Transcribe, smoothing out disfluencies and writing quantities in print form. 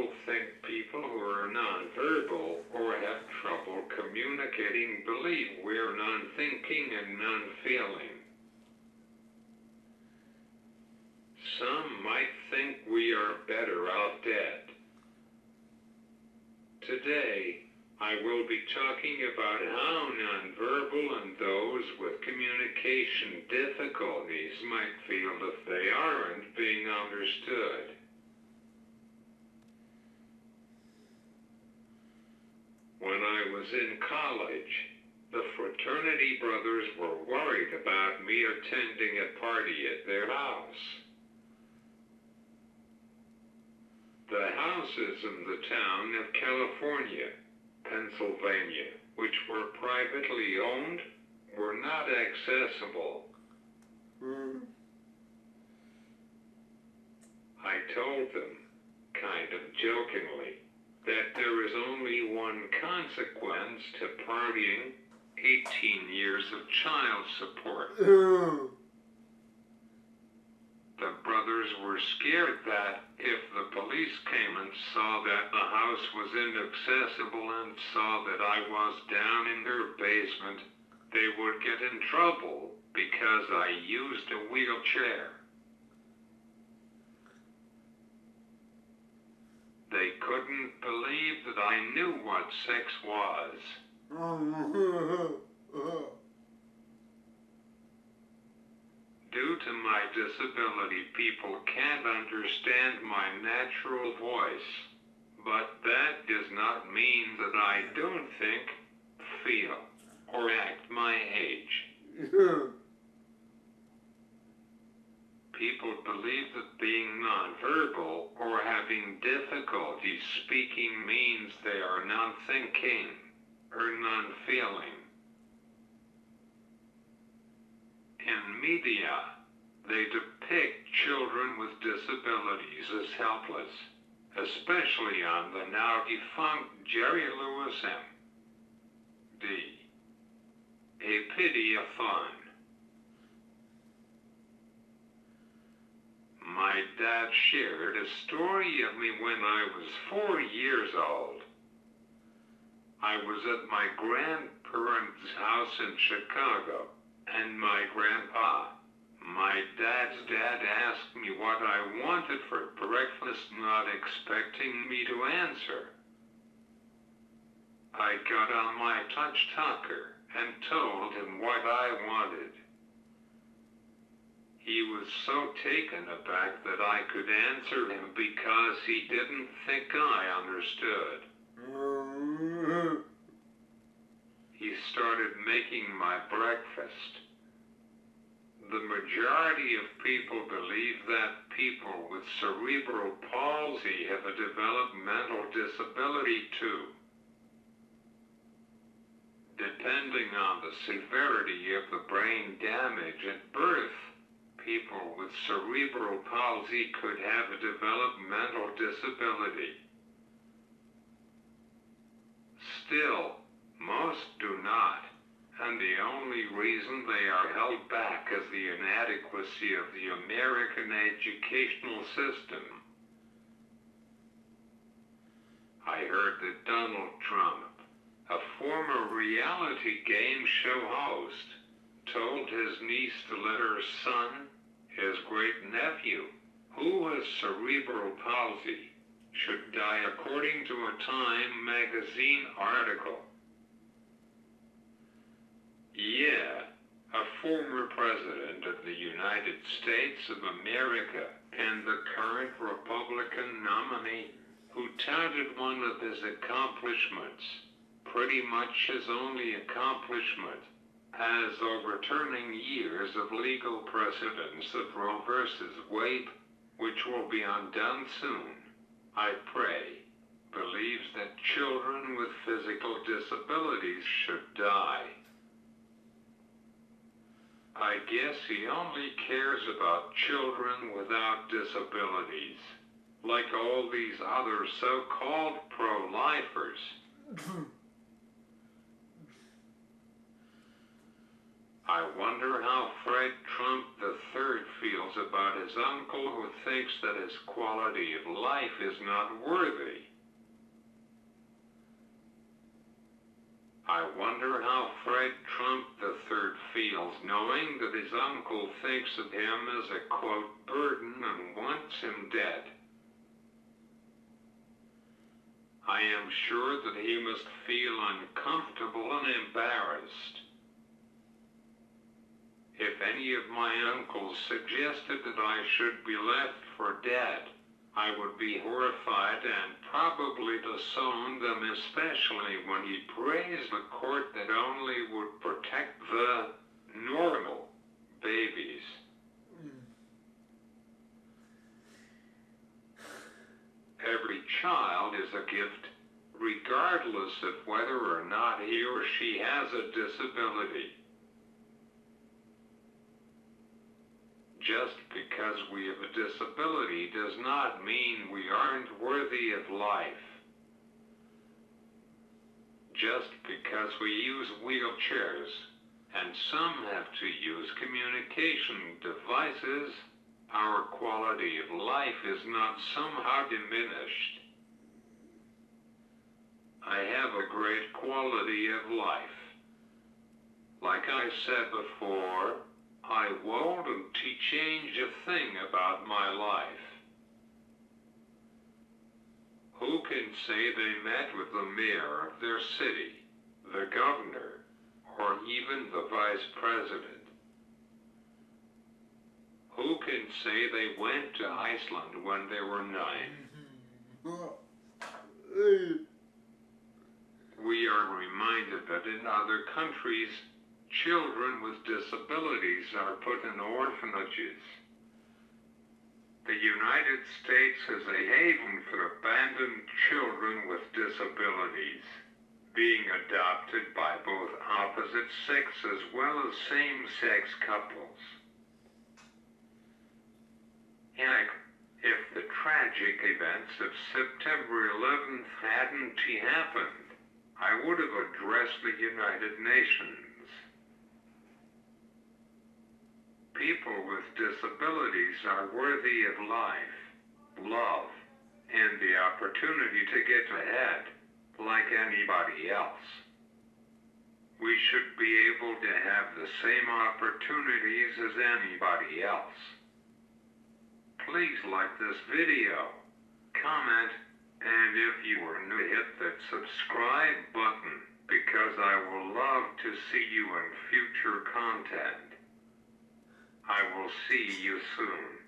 people think people who are nonverbal or have trouble communicating believe we're non-thinking and non-feeling. Some might think we are better off dead. Today, I will be talking about how nonverbal and those with communication difficulties might feel if they aren't being understood. When I was in college, the fraternity brothers were worried about me attending a party at their house. The houses in the town of California, Pennsylvania, which were privately owned, were not accessible. I told them, kind of jokingly, that there is only one consequence to partying: 18 years of child support. The brothers were scared that if the police came and saw that the house was inaccessible and saw that I was down in their basement, they would get in trouble because I used a wheelchair. They couldn't believe that I knew what sex was. Due to my disability, people can't understand my natural voice, but that does not mean that I don't think, feel, or act my age. People believe that being nonverbal or having difficulty speaking means they are non-thinking or non-feeling. In media, they depict children with disabilities as helpless, especially on the now-defunct Jerry Lewis M.D. A Pity-a-thon. My dad shared a story of me when I was 4 years old. I was at my grandparents' house in Chicago, and my grandpa, my dad's dad, asked me what I wanted for breakfast, not expecting me to answer. I got on my touch talker and told him what I wanted. He was so taken aback that I could answer him because he didn't think I understood. He started making my breakfast. The majority of people believe that people with cerebral palsy have a developmental disability too. Depending on the severity of the brain damage at birth, people with cerebral palsy could have a developmental disability. Still, most do not, and the only reason they are held back is the inadequacy of the American educational system. I heard that Donald Trump, a former reality game show host, told his niece to let her son, his great-nephew, who has cerebral palsy, should die according to a Time magazine article. Yeah, a former president of the United States of America and the current Republican nominee who touted one of his accomplishments, pretty much his only accomplishment, as overturning years of legal precedents of Roe versus Wade, which will be undone soon, I pray, believes that children with physical disabilities should die. I guess he only cares about children without disabilities, like all these other so-called pro-lifers. I wonder how Fred Trump III feels about his uncle who thinks that his quality of life is not worthy. I wonder how Fred Trump III feels knowing that his uncle thinks of him as a, quote, burden and wants him dead. I am sure that he must feel uncomfortable and embarrassed. If any of my uncles suggested that I should be left for dead, I would be horrified and probably disown them, especially when he praised a court that only would protect the normal babies. Every child is a gift, regardless of whether or not he or she has a disability. Just because we have a disability does not mean we aren't worthy of life. Just because we use wheelchairs, and some have to use communication devices, our quality of life is not somehow diminished. I have a great quality of life. Like I said before, I won't change a thing about my life. Who can say they met with the mayor of their city, the governor, or even the vice president? Who can say they went to Iceland when they were 9? We are reminded that in other countries, children with disabilities are put in orphanages. The United States is a haven for abandoned children with disabilities, being adopted by both opposite sex as well as same-sex couples. Heck, if the tragic events of September 11th hadn't happened, I would have addressed the United Nations. People with disabilities are worthy of life, love, and the opportunity to get ahead, like anybody else. We should be able to have the same opportunities as anybody else. Please like this video, comment, and if you are new, hit that subscribe button, because I will love to see you in future content. I will see you soon.